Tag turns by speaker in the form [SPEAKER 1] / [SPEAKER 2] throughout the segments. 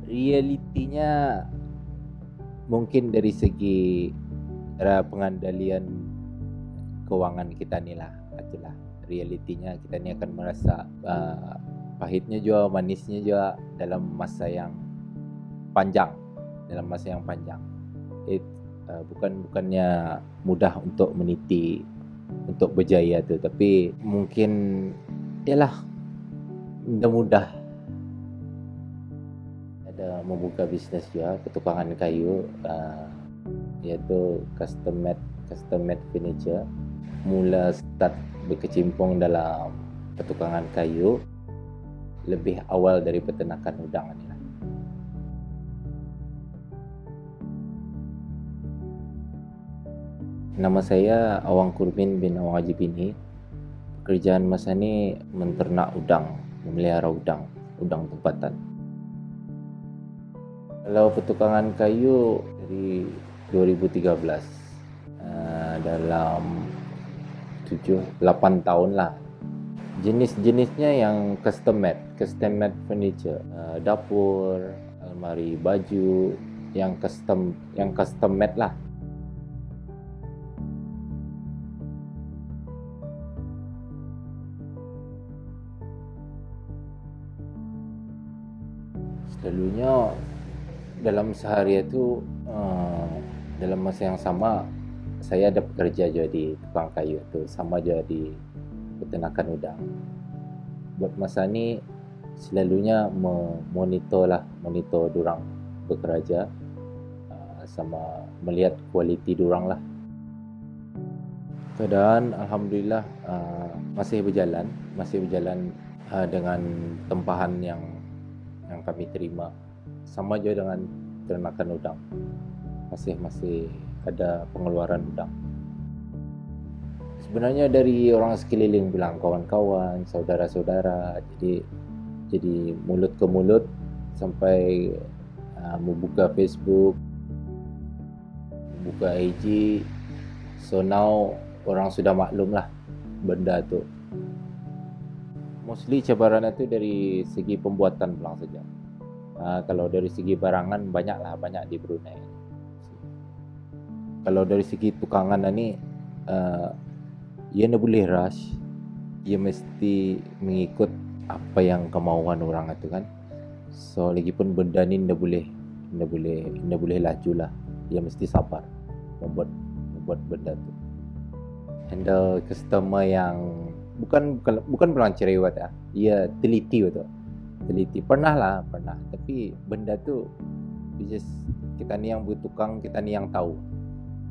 [SPEAKER 1] Realitinya mungkin dari segi cara pengandalian kewangan kita ni lah, itulah realitinya. Kita ni akan merasa pahitnya juga, manisnya juga dalam masa yang panjang. Bukannya mudah untuk meniti, untuk berjaya tu, tapi mungkin yalah, mudah-mudah ada membuka bisnes juga ketukangan kayu, iaitu custom made furniture. Mula start berkecimpung dalam ketukangan kayu lebih awal dari peternakan udang ni lah. Nama saya Awang Kurmin bin Awang Haji Bini. Pekerjaan masa ni menternak udang, memelihara udang tempatan. Kalau petukangan kayu dari 2013, dalam 7-8 tahun lah. Jenis-jenisnya yang custom made furniture, dapur, almari baju, yang custom made lah. Selalunya dalam sehari itu, dalam masa yang sama saya ada bekerja juga di tukang kayu tu, sama juga di peternakan udang. Buat masa ni selalunya monitor dorang bekerja, sama melihat kualiti dorang lah. Keadaan alhamdulillah masih berjalan dengan tempahan yang kami terima. Sama juga dengan ternakan udang, masih ada pengeluaran udang. Sebenarnya dari orang sekeliling bilang, kawan-kawan, saudara-saudara, jadi mulut ke mulut sampai membuka Facebook, membuka IG. So now orang sudah maklum lah benda tu. Mostly cabaran itu dari segi pembuatan pulang saja. Kalau dari segi barangan banyak di Brunei. Kalau dari segi tukangan ni, ia nak boleh rush, ia mesti mengikut apa yang kemauan orang itu kan. So lagipun benda ni nak boleh laju lah. Ia mesti sabar membuat benda tu. Handle customer yang bukan bilang cerewet ya. Ia teliti betul. Pernah, tapi benda tu kita ni yang bertukang, kita ni yang tahu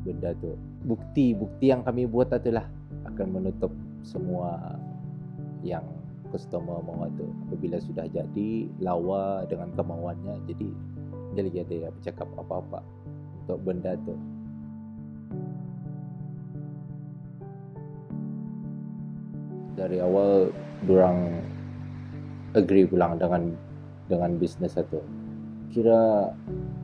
[SPEAKER 1] benda tu. Bukti yang kami buat itulah akan menutup semua yang customer mahu tu. Apabila sudah jadi lawa dengan kemauannya, jadi dia lagi ada bercakap apa-apa untuk benda tu. Dari awal dorang agree pulang dengan bisnes itu. Kira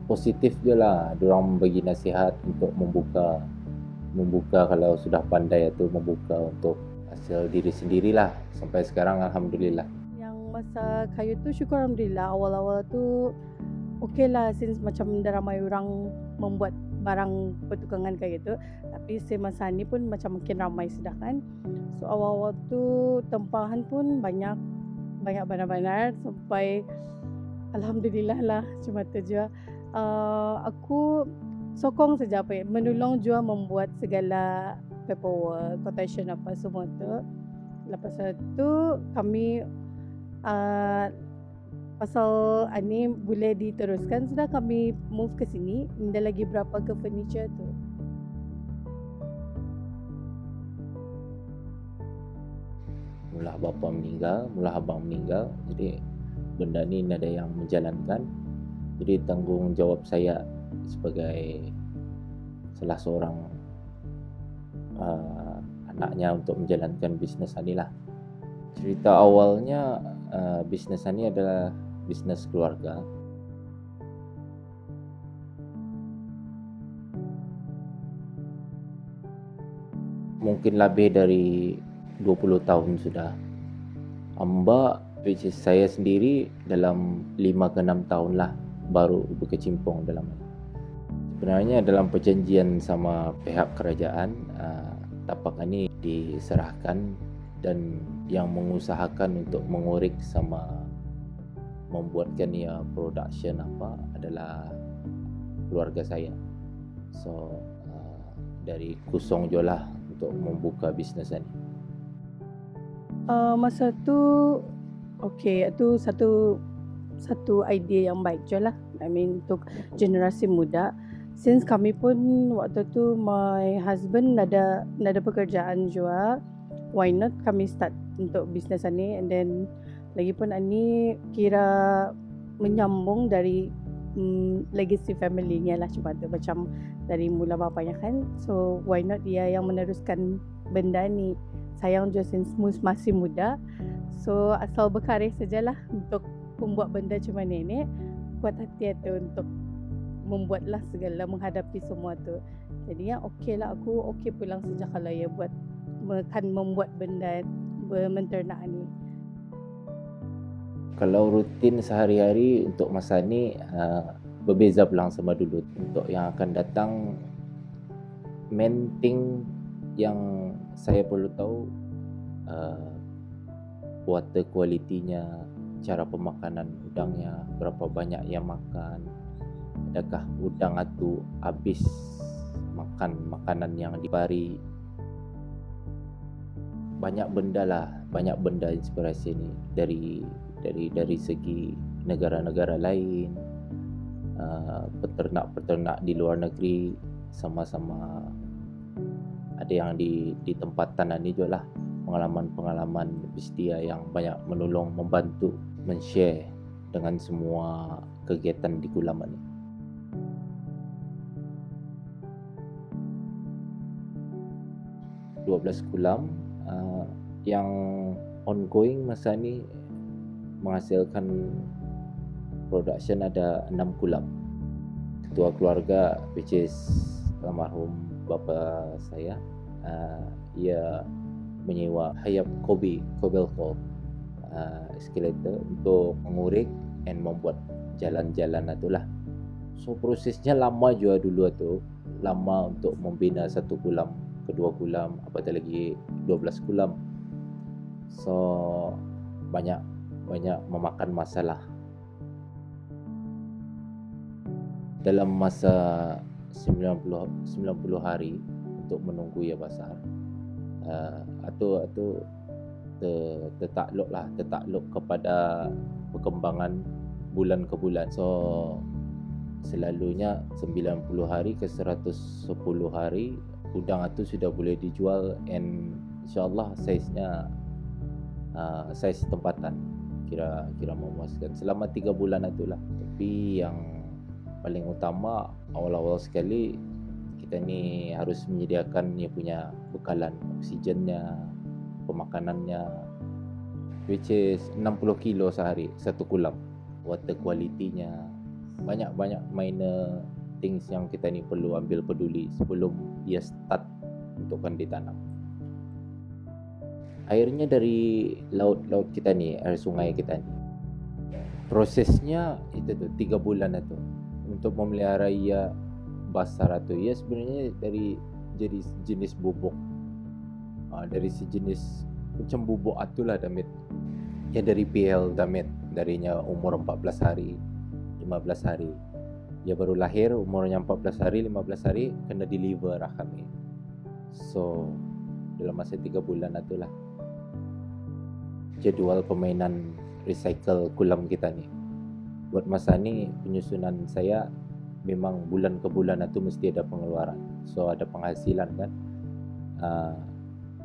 [SPEAKER 1] positif je lah dorang bagi nasihat untuk membuka kalau sudah pandai itu membuka untuk hasil diri sendirilah. Sampai sekarang alhamdulillah.
[SPEAKER 2] Yang masa kayu tu syukur alhamdulillah, awal-awal tu okey lah, since macam dah ramai orang membuat barang pertukangan kayu tu. Tapi semasa ni pun macam makin ramai sudah kan. So awal-awal tu tempahan pun banyak benar-benar sampai alhamdulillah lah, cuma tu je. Aku sokong saja menolong juga membuat segala paperwork, quotation apa semua tu. Lepas tu kami pasal ni boleh diteruskan, sudah kami move ke sini. Ada lagi berapa ke furniture tu.
[SPEAKER 1] Mula abang meninggal, jadi benda ni ada yang menjalankan. Jadi tanggung jawab saya sebagai salah seorang anaknya untuk menjalankan bisnes ni lah. Cerita awalnya bisnes ni adalah bisnes keluarga. mungkin lebih dari 20 tahun sudah. Amba, which is saya sendiri, dalam 5 ke 6 tahun lah baru berkecimpung dalam ini. Sebenarnya dalam perjanjian sama pihak kerajaan, tapak ini diserahkan dan yang mengusahakan untuk mengurik sama membuatkan ia production apa adalah keluarga saya. So dari kosong je lah untuk membuka bisnes ini.
[SPEAKER 2] Masa tu okey, itu satu idea yang baik je lah. I mean untuk generasi muda. Since kami pun waktu tu my husband ada pekerjaan juga, why not kami start untuk bisnes ni, and then lagipun ani kira menyambung dari legacy family-nya lah cuma tu, macam dari mula bapanya kan. So why not dia yang meneruskan benda ni. Sayang je since masih muda. So asal berkarya sajalah untuk membuat benda cuma ni. Kuat hati tu untuk membuatlah segala, menghadapi semua tu. Jadi yang okey lah, aku okey pulang sejak kalau ya buat kan membuat benda menternak ni.
[SPEAKER 1] Kalau rutin sehari-hari untuk masa ni berbeza pulang sama dulu. Untuk yang akan datang, main thing yang saya perlu tahu water quality-nya, cara pemakanan udangnya, berapa banyak yang makan, adakah udang itu habis makan makanan yang diberi. Banyak benda inspirasi ni dari segi negara-negara lain, peternak-peternak di luar negeri, sama-sama ada yang di tempatan ni juga lah, pengalaman-pengalaman dia yang banyak menolong, membantu, men-share dengan semua kegiatan di kolam ni. Dua 12 kolam yang ongoing masa ni menghasilkan production ada 6 kolam. Ketua keluarga which is almarhum bapa saya, ia menyewa Hayab Cobble excavator untuk mengurik and membuat jalan-jalan itulah. So prosesnya lama juga dulu tu, lama untuk membina satu kolam, kedua kolam, apatah lagi 12 kolam. So banyak memakan masalah. Dalam masa 90 hari untuk menunggu ia besar, atau tertakluk kepada perkembangan bulan ke bulan. So selalunya 90 hari ke 110 hari udang itu sudah boleh dijual, and insyaAllah saiznya saiz tempatan, kira memuaskan selama 3 bulan itulah. Tapi yang paling utama awal-awal sekali kita ni harus menyediakan dia punya bekalan, oksigennya, pemakanannya, which is 60 kilo sehari satu kolam. Water quality-nya, banyak minor things yang kita ni perlu ambil peduli sebelum ia start untuk ditanam. Airnya dari laut kita ni, air sungai kita ni. Prosesnya itu tu 3 bulan itu untuk memelihara ia besar tu. Ia sebenarnya dari jadi jenis bubuk. Dari sejenis macam bubuk atulah damit. Ya dari PL damit, darinya umur 14 hari, 15 hari. Dia baru lahir umurnya 14 hari, 15 hari kena deliver lah kami. So dalam masa 3 bulan itulah jadual permainan recycle kolam kita ni. Buat masa ni penyusunan saya memang bulan ke bulan itu mesti ada pengeluaran. So ada penghasilan kan.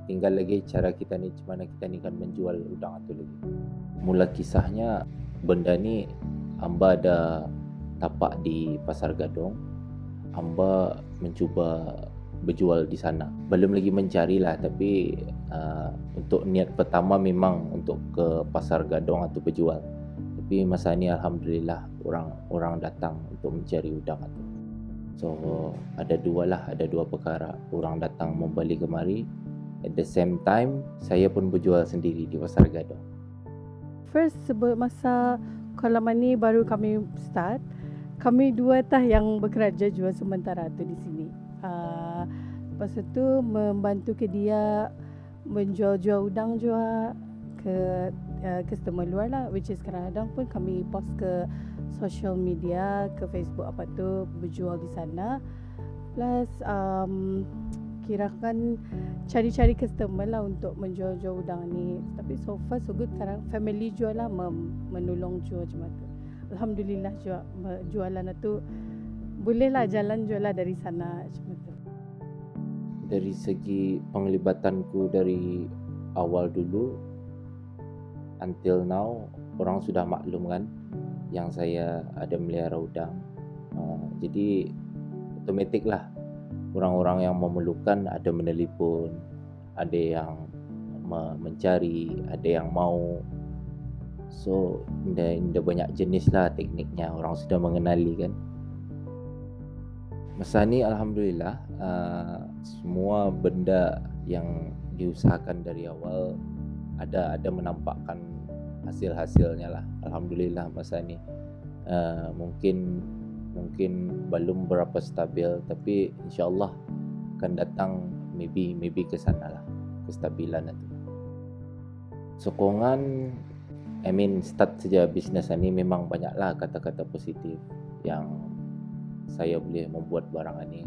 [SPEAKER 1] Tinggal lagi cara kita ni, macam mana kita ni kan menjual udang itu lagi. Mula kisahnya benda ni, amba ada tapak di Pasar Gadong. Amba mencuba berjual di sana. Belum lagi mencarilah, tapi untuk niat pertama memang untuk ke Pasar Gadong atau berjual. Tapi masa ni alhamdulillah orang datang untuk mencari udang itu. So ada dua perkara. Orang datang membeli kemari, At the same time, saya pun berjual sendiri di Pasar Gadong.
[SPEAKER 2] First sebut masa kolam ni baru kami start, kami dua tah yang bekerja jual sementara tu di sini. Lepas tu membantu ke dia menjual-jual udang juga ke customer luar lah, which is kadang-kadang pun kami post ke social media, ke Facebook apa tu, berjual di sana. Plus kirakan cari-cari customer lah untuk menjual-jual udang ni. Tapi so far so good, sekarang family jual lah, menolong jual macam tu. Alhamdulillah jualan tu boleh lah jalan jual lah dari sana macam tu.
[SPEAKER 1] Dari segi penglibatanku dari awal dulu until now, orang sudah maklum kan yang saya ada melihara udang. Jadi otomatik lah orang-orang yang memerlukan ada menelpon, ada yang mencari, ada yang mau. So ada banyak jenis lah tekniknya, orang sudah mengenali kan. Masa ni alhamdulillah semua benda yang diusahakan dari awal ada menampakkan hasil-hasilnya lah. Alhamdulillah masa ni mungkin belum berapa stabil, tapi insyaallah akan datang maybe ke sana lah, kestabilan itu. Sokongan, start saja bisnes ni memang banyaklah kata-kata positif yang saya boleh membuat barang ni.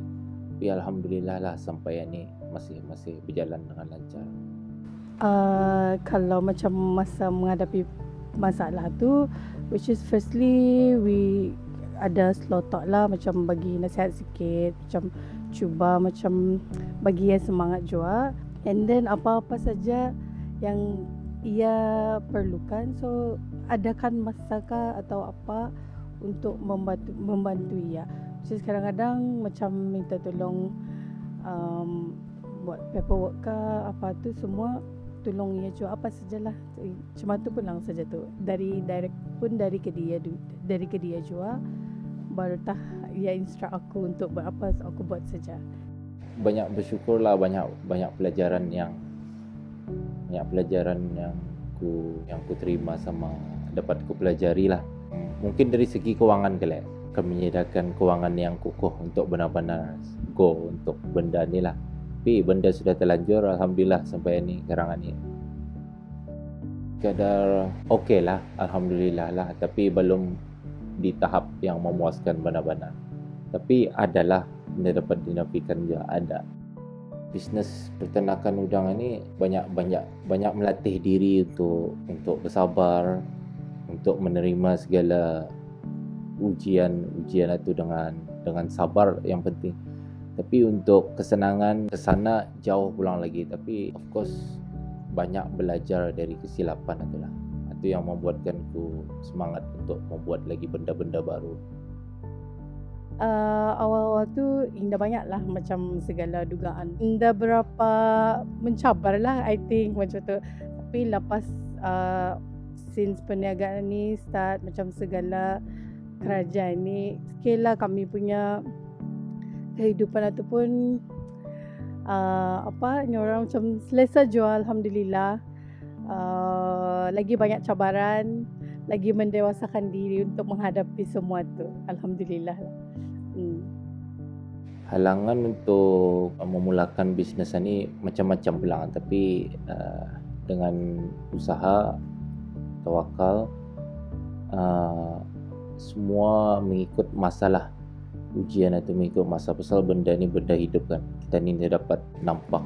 [SPEAKER 1] Tapi alhamdulillah lah sampai ni masih berjalan dengan lancar.
[SPEAKER 2] Kalau macam masa menghadapi masalah tu, which is firstly we ada slow talk lah, macam bagi nasihat sikit, macam cuba macam bagi yang semangat jua, and then apa-apa saja yang ia perlukan, so adakan masakah atau apa untuk membantu ia. Jadi kadang-kadang macam minta tolong buat paperwork ke apa tu, semua tolong ia jua apa sajalah. Cuma tu pulang saja tu. Dari direct pun dari ke dia jua, baru tah ia instruct aku untuk buat apa, so aku buat saja.
[SPEAKER 1] Banyak bersyukurlah, banyak pelajaran yang ku terima sama dapat ku pelajari lah. Mungkin dari segi kewangan kali, akan menyediakan kewangan yang kukuh untuk benar-benar go untuk benda ni lah. Tapi benda sudah terlanjur, alhamdulillah sampai ni sekarang ni. Kadar okey lah, alhamdulillah lah, tapi belum di tahap yang memuaskan benar-benar. Tapi adalah benda dapat dinafikan juga ada. Bisnes peternakan udang ini banyak melatih diri untuk bersabar, untuk menerima segala ujian itu dengan sabar yang penting. Tapi untuk kesenangan kesana jauh pulang lagi. Tapi of course banyak belajar dari kesilapan itulah. Itu yang membuatkan ku semangat untuk membuat lagi benda-benda baru.
[SPEAKER 2] Awal-awal tu indah banyak lah macam segala dugaan. Indah berapa mencabar lah I think macam tu. Tapi lepas since perniagaan ni start, macam segala kerajaan ni, scale lah kami punya kehidupan ataupun orang macam selesa jual, alhamdulillah. Lagi banyak cabaran, lagi mendewasakan diri untuk menghadapi semua tu, alhamdulillah.
[SPEAKER 1] Halangan untuk memulakan bisnes ni macam-macam pulang, tapi dengan usaha, tawakal, semua mengikut masalah. Ujian itu mengikut masa, pasal benda ni benda hidup kan. Kita ni dia dapat nampak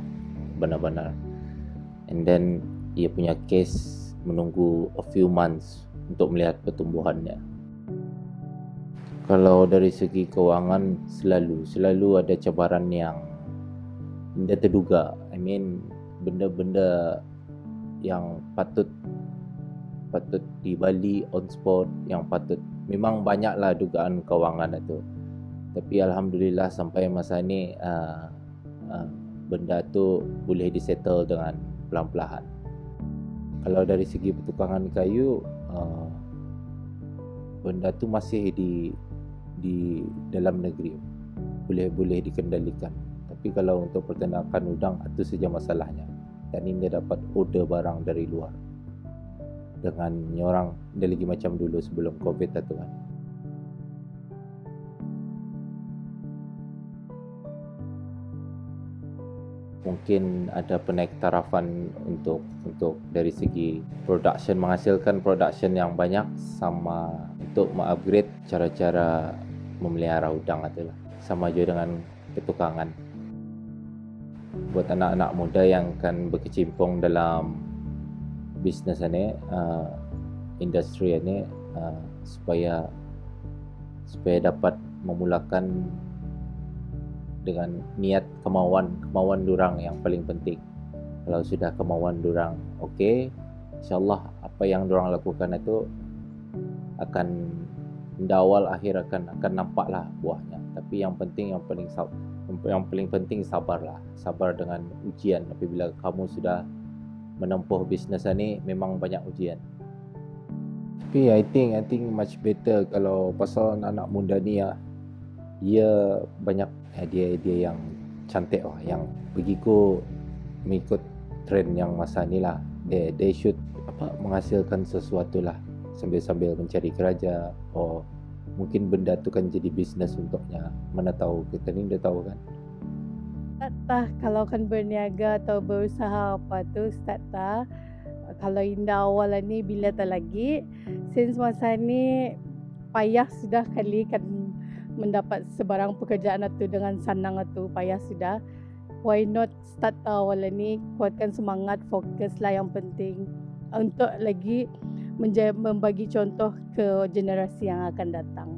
[SPEAKER 1] benar-benar. And then ia punya case menunggu a few months untuk melihat pertumbuhannya. Kalau dari segi kewangan selalu ada cabaran yang tidak terduga. Benda-benda yang patut di Bali on spot, yang patut, memang banyaklah dugaan kewangan itu. Tapi alhamdulillah sampai masa ni benda tu boleh disettle dengan pelan-pelan. Kalau dari segi pertukangan kayu, benda tu masih di dalam negeri, boleh dikendalikan. Tapi kalau untuk peternakan udang, itu saja masalahnya. dan ini dia dapat order barang dari luar dengan orang dia lagi macam dulu sebelum COVID tu kan. Mungkin ada penaik tarafan untuk dari segi production, menghasilkan production yang banyak, sama untuk mengupgrade cara-cara memelihara udang itulah. Sama juga dengan ketukangan. Buat anak-anak muda yang akan berkecimpung dalam bisnes ini, industri ini, supaya dapat memulakan dengan niat kemauan durang yang paling penting. Kalau sudah kemauan durang okey, insyaallah apa yang durang lakukan itu akan awal akhir akan nampaklah buahnya. Tapi yang paling penting sabarlah. Sabar dengan ujian. Apabila kamu sudah menempuh bisnes ini, memang banyak ujian. Tapi I think much better kalau pasal anak muda ni ya, dia banyak idea yang cantik lah, yang begitu mengikut trend yang masa ni lah. They should menghasilkan sesuatu lah sambil mencari kerja, mungkin benda tu kan jadi bisnes untuknya. Mana tahu, kita ni dah tahu kan.
[SPEAKER 2] Tak tah kalau kan berniaga atau berusaha apa tu start tah. Kalau indah awal ni bila tak lagi, since masa ni payah sudah kali kan mendapat sebarang pekerjaan itu dengan senang itu, payah sudah. Why not start awal ni, kuatkan semangat, fokuslah yang penting untuk lagi membagi contoh ke generasi yang akan datang.